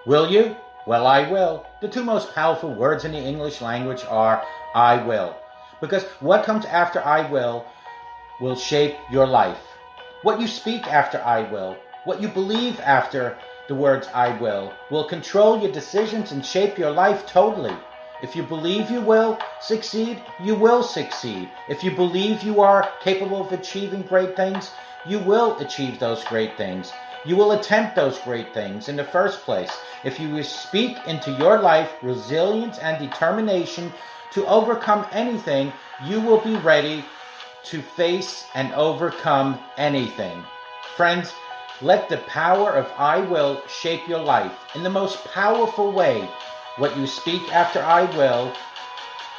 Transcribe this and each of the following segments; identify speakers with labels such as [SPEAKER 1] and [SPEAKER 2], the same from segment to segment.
[SPEAKER 1] Will you? Well, I will. The two most powerful words in the English language are I will. Because what comes after I will shape your life. What you speak after I will, what you believe after the words I will control your decisions and shape your life totally. If you believe you will succeed, you will succeed. If you believe you are capable of achieving great things, you will achieve those great things. You will attempt those great things in the first place. If you speak into your life resilience and determination to overcome anything, you will be ready to face and overcome anything. Friends, let the power of I will shape your life in the most powerful way. What you speak after I will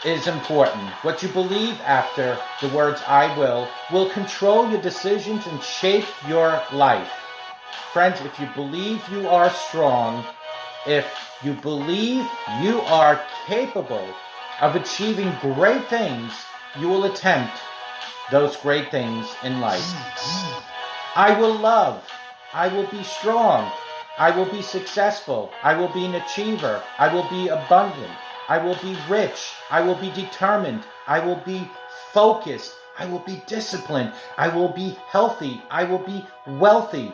[SPEAKER 1] is important. What you believe after the words I will control your decisions and shape your life. Friends, if you believe you are strong, if you believe you are capable of achieving great things, you will attempt those great things in life. I will love. I will be strong. I will be successful. I will be an achiever. I will be abundant. I will be rich. I will be determined. I will be focused. I will be disciplined. I will be healthy. I will be wealthy.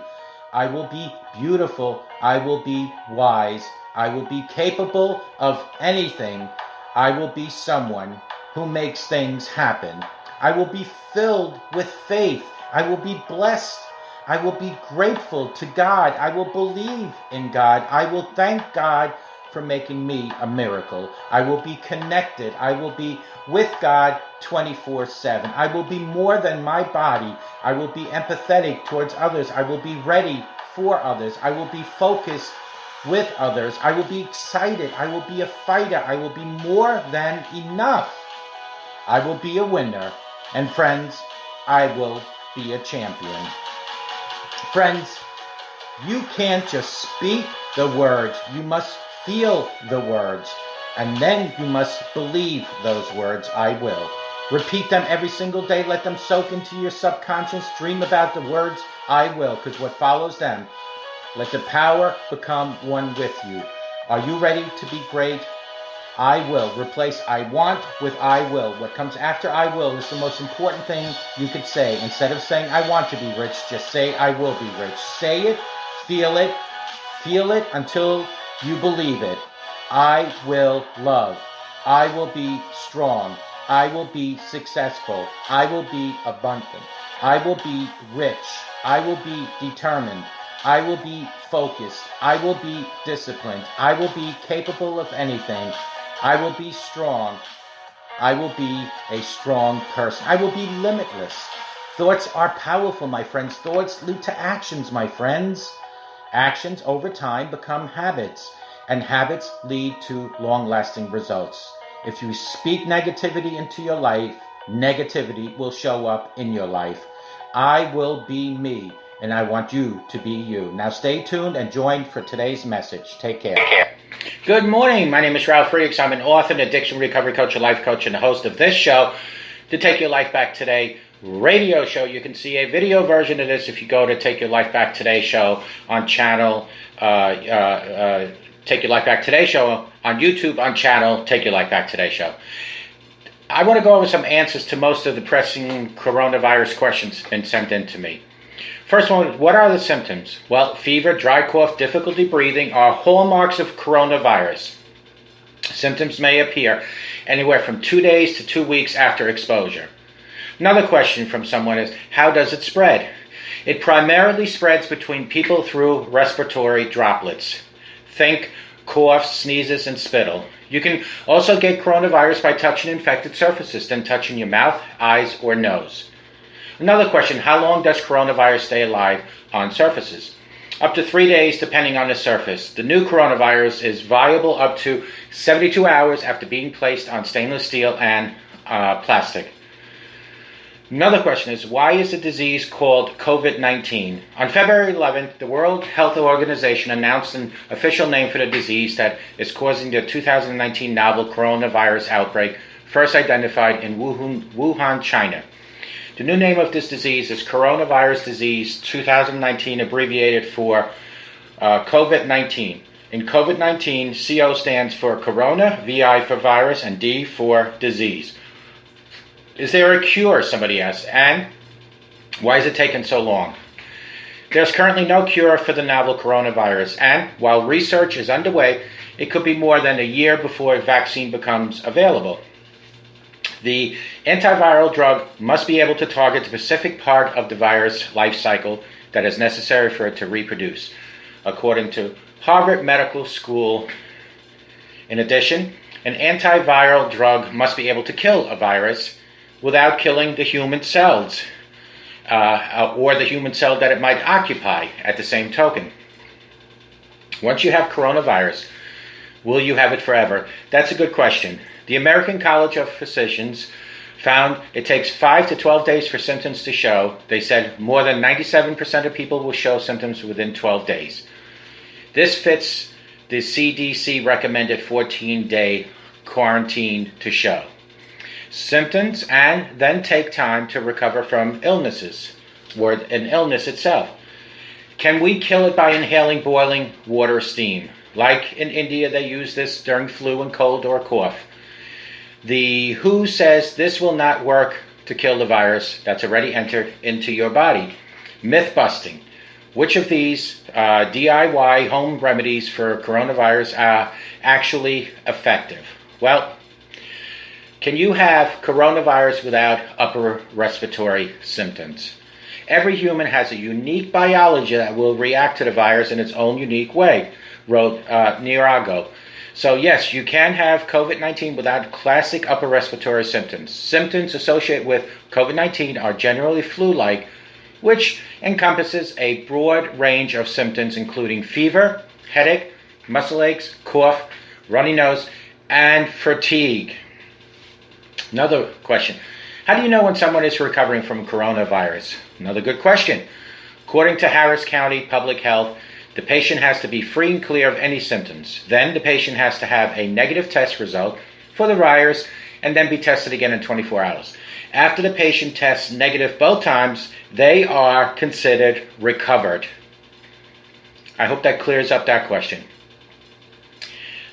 [SPEAKER 1] I will be beautiful. I will be wise. I will be capable of anything. I will be someone who makes things happen. I will be filled with faith. I will be blessed. I will be grateful to God. I will believe in God. I will thank God for making me a miracle. I will be connected. I will be with God 24/7. I will be more than my body. I will be empathetic towards others. I will be ready for others. I will be focused with others. I will be excited. I will be a fighter. I will be more than enough. I will be a winner. And friends, I will be a champion. Friends, you can't just speak the words. You must feel the words. And then you must believe those words, I will. Repeat them every single day. Let them soak into your subconscious. Dream about the words, I will, because what follows them. Let the power become one with you. Are you ready to be great? I will. Replace I want with I will. What comes after I will is the most important thing you could say. Instead of saying I want to be rich, just say I will be rich. Say it, feel it until you believe it. I will love. I will be strong. I will be successful. I will be abundant. I will be rich. I will be determined. I will be focused. I will be disciplined. I will be capable of anything. I will be strong. I will be a strong person. I will be limitless. Thoughts are powerful, my friends. Thoughts lead to actions, my friends. Actions over time become habits, and habits lead to long-lasting results. If you speak negativity into your life, negativity will show up in your life. I will be me, and I want you to be you. Now stay tuned and join for today's message. Take care. Good morning. My name is Ralf Friedrichs. I'm an author, an addiction recovery coach, a life coach, and the host of this show, To Take Your Life Back Today radio show. You can see a video version of this if you go to Take Your Life Back Today show on channel, Take Your Life Back Today show on YouTube on channel, Take Your Life Back Today show. I want to go over some answers to most of the pressing coronavirus questions been sent in to me. First one, what are the symptoms? Well, fever, dry cough, difficulty breathing are hallmarks of coronavirus. Symptoms may appear anywhere from 2 days to 2 weeks after exposure. Another question from someone is, how does it spread? It primarily spreads between people through respiratory droplets. Think coughs, sneezes, and spittle. You can also get coronavirus by touching infected surfaces, then touching your mouth, eyes, or nose. Another question, how long does coronavirus stay alive on surfaces? Up to 3 days, depending on the surface. The new coronavirus is viable up to 72 hours after being placed on stainless steel and plastic. Another question is, why is the disease called COVID-19? On February 11th, the World Health Organization announced an official name for the disease that is causing the 2019 novel coronavirus outbreak, first identified in Wuhan, China. The new name of this disease is Coronavirus Disease 2019, abbreviated for COVID-19. In COVID-19, CO stands for corona, VI for virus, and D for disease. Is there a cure, somebody asks, and why is it taking so long? There's currently no cure for the novel coronavirus, and while research is underway, it could be more than a year before a vaccine becomes available. The antiviral drug must be able to target the specific part of the virus life cycle that is necessary for it to reproduce, according to Harvard Medical School. In addition, an antiviral drug must be able to kill a virus without killing the human cells, or the human cell that it might occupy at the same token. Once you have coronavirus, will you have it forever? That's a good question. The American College of Physicians found it takes 5 to 12 days for symptoms to show. They said more than 97% of people will show symptoms within 12 days. This fits the CDC recommended 14-day quarantine to show symptoms and then take time to recover from illnesses or an illness itself. Can we kill it by inhaling boiling water steam? Like in India, they use this during flu and cold or cough. The WHO says this will not work to kill the virus that's already entered into your body. Myth busting. Which of these DIY home remedies for coronavirus are actually effective? Well, can you have coronavirus without upper respiratory symptoms? Every human has a unique biology that will react to the virus in its own unique way, wrote Nirago. So yes, you can have COVID-19 without classic upper respiratory symptoms. Symptoms associated with COVID-19 are generally flu-like, which encompasses a broad range of symptoms including fever, headache, muscle aches, cough, runny nose, and fatigue. Another question. How do you know when someone is recovering from coronavirus? Another good question. According to Harris County Public Health, the patient has to be free and clear of any symptoms. Then the patient has to have a negative test result for the virus and then be tested again in 24 hours. After the patient tests negative both times, they are considered recovered. I hope that clears up that question.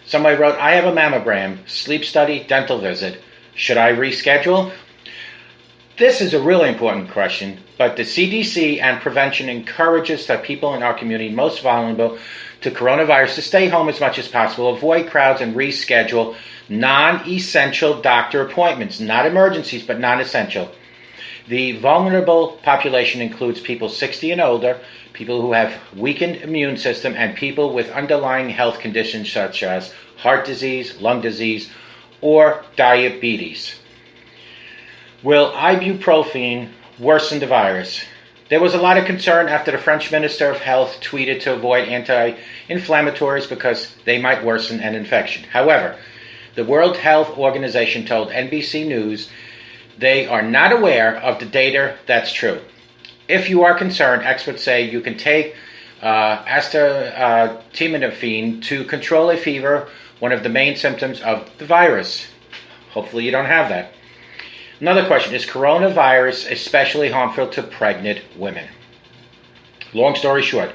[SPEAKER 1] Somebody wrote, I have a mammogram, sleep study, dental visit. Should I reschedule? This is a really important question, but the CDC and prevention encourages that people in our community most vulnerable to coronavirus to stay home as much as possible, avoid crowds, and reschedule non-essential doctor appointments, not emergencies, but non-essential. The vulnerable population includes people 60 and older, people who have weakened immune system, and people with underlying health conditions such as heart disease, lung disease, or diabetes. Will ibuprofen worsen the virus? There was a lot of concern after the French Minister of Health tweeted to avoid anti-inflammatories because they might worsen an infection. However, the World Health Organization told NBC News they are not aware of the data that's true. If you are concerned, experts say you can take acetaminophen to control a fever, one of the main symptoms of the virus. Hopefully you don't have that. Another question, is coronavirus especially harmful to pregnant women? Long story short,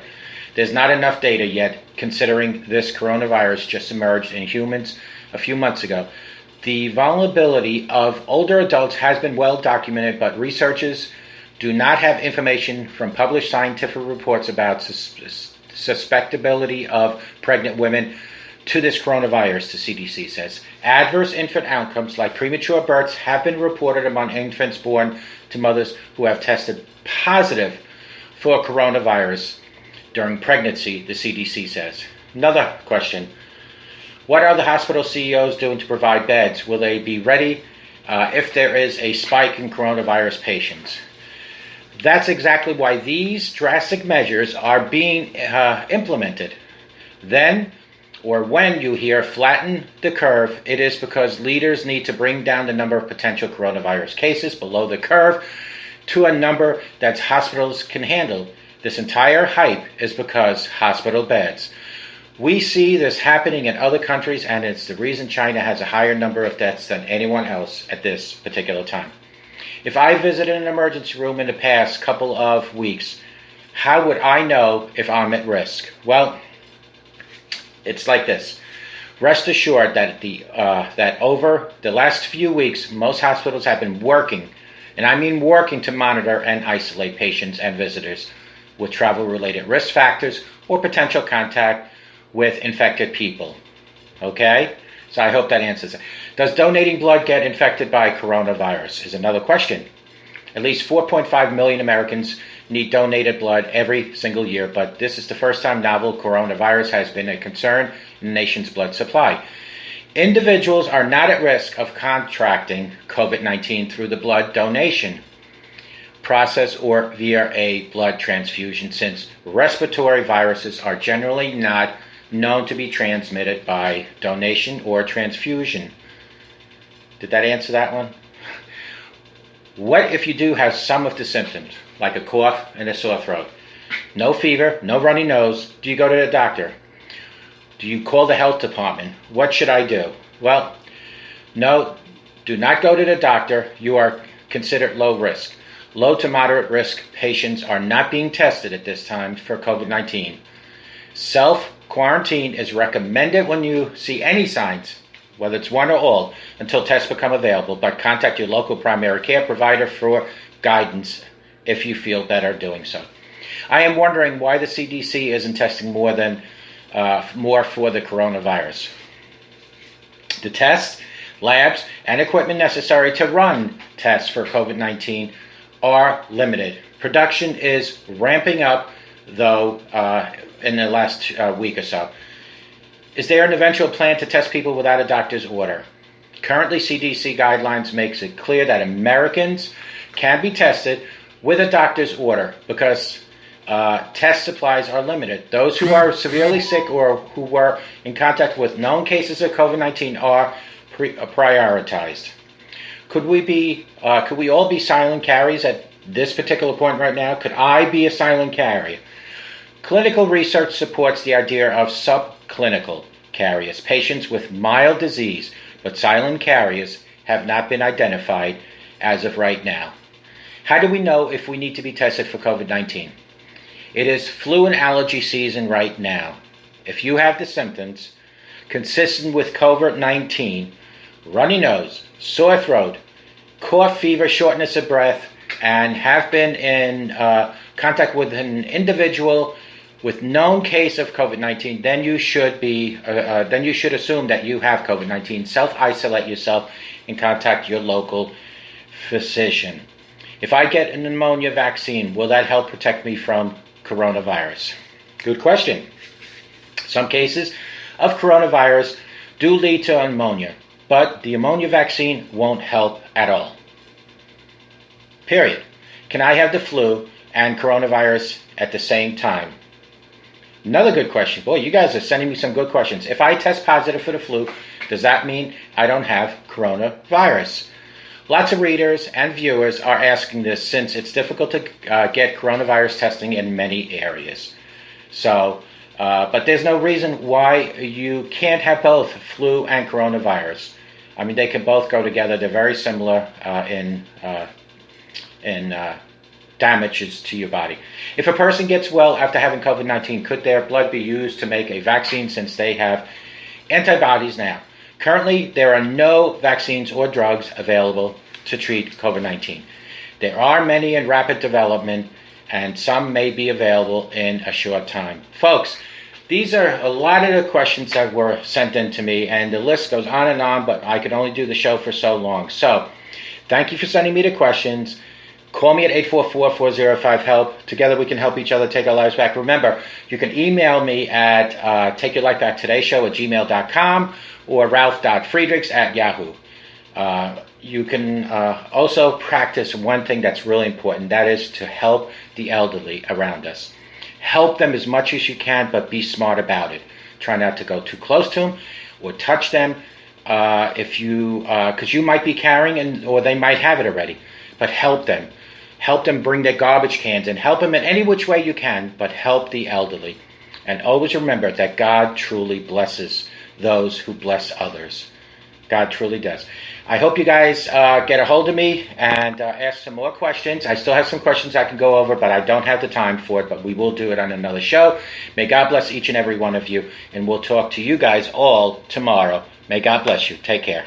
[SPEAKER 1] there's not enough data yet considering this coronavirus just emerged in humans a few months ago. The vulnerability of older adults has been well documented, but researchers do not have information from published scientific reports about susceptibility of pregnant women to this coronavirus, the CDC says. Adverse infant outcomes like premature births have been reported among infants born to mothers who have tested positive for coronavirus during pregnancy, the CDC says. Another question. What are the hospital CEOs doing to provide beds? Will they be ready if there is a spike in coronavirus patients? That's exactly why these drastic measures are being implemented. Then, or when you hear flatten the curve, it is because leaders need to bring down the number of potential coronavirus cases below the curve to a number that hospitals can handle. This entire hype is because hospital beds. We see this happening in other countries, and it's the reason China has a higher number of deaths than anyone else at this particular time. If I visited an emergency room in the past couple of weeks, how would I know if I'm at risk? Well, It's like this. Rest assured that that over the last few weeks, most hospitals have been working, and I mean working, to monitor and isolate patients and visitors with travel-related risk factors or potential contact with infected people. Okay? So I hope that answers it. Does donating blood get infected by coronavirus? Is another question. At least 4.5 million Americans need donated blood every single year, but this is the first time novel coronavirus has been a concern in the nation's blood supply. Individuals are not at risk of contracting COVID-19 through the blood donation process or via a blood transfusion, since respiratory viruses are generally not known to be transmitted by donation or transfusion. Did that answer that one? What if you do have some of the symptoms, like a cough and a sore throat? No fever, no runny nose. Do you go to the doctor? Do you call the health department? What should I do? Well, no, do not go to the doctor. You are considered low risk. Low to moderate risk patients are not being tested at this time for COVID-19. Self-quarantine is recommended when you see any signs, whether it's one or all, until tests become available, but contact your local primary care provider for guidance if you feel better doing so. I am wondering why the CDC isn't testing more for the coronavirus. The tests, labs, and equipment necessary to run tests for COVID-19 are limited. Production is ramping up, though, in the last week or so. Is there an eventual plan to test people without a doctor's order? Currently, CDC guidelines makes it clear that Americans can be tested with a doctor's order because test supplies are limited. Those who are severely sick or who were in contact with known cases of COVID-19 are prioritized. Could we all be silent carriers at this particular point right now? Could I be a silent carrier? Clinical research supports the idea of subclinical carriers, patients with mild disease, but silent carriers have not been identified as of right now. How do we know if we need to be tested for COVID-19? It is flu and allergy season right now. If you have the symptoms consistent with COVID-19, runny nose, sore throat, cough, fever, shortness of breath, and have been in contact with an individual with known case of COVID-19, then you should assume that you have COVID-19. Self-isolate yourself and contact your local physician. If I get a pneumonia vaccine, will that help protect me from coronavirus? Good question. Some cases of coronavirus do lead to pneumonia, but the pneumonia vaccine won't help at all. Period. Can I have the flu and coronavirus at the same time? Another good question. Boy, you guys are sending me some good questions. If I test positive for the flu, does that mean I don't have coronavirus? Lots of readers and viewers are asking this since it's difficult to get coronavirus testing in many areas. So, but there's no reason why you can't have both flu and coronavirus. I mean, they can both go together. They're very similar in damages to your body. If a person gets well after having COVID-19, could their blood be used to make a vaccine since they have antibodies now? Currently, there are no vaccines or drugs available to treat COVID-19. There are many in rapid development, and some may be available in a short time. Folks, these are a lot of the questions that were sent in to me, and the list goes on, but I could only do the show for so long. So, thank you for sending me the questions. Call me at 844-405-HELP. Together we can help each other take our lives back. Remember, you can email me at takeyourlifebacktodayShow@gmail.com or Ralf.Friedrichs@Yahoo. You can also practice one thing that's really important. That is to help the elderly around us. Help them as much as you can, but be smart about it. Try not to go too close to them or touch them because you might be carrying or they might have it already. But help them. Help them bring their garbage cans and help them in any which way you can, but help the elderly. And always remember that God truly blesses those who bless others. God truly does. I hope you guys get a hold of me and ask some more questions. I still have some questions I can go over, but I don't have the time for it, but we will do it on another show. May God bless each and every one of you, and we'll talk to you guys all tomorrow. May God bless you. Take care.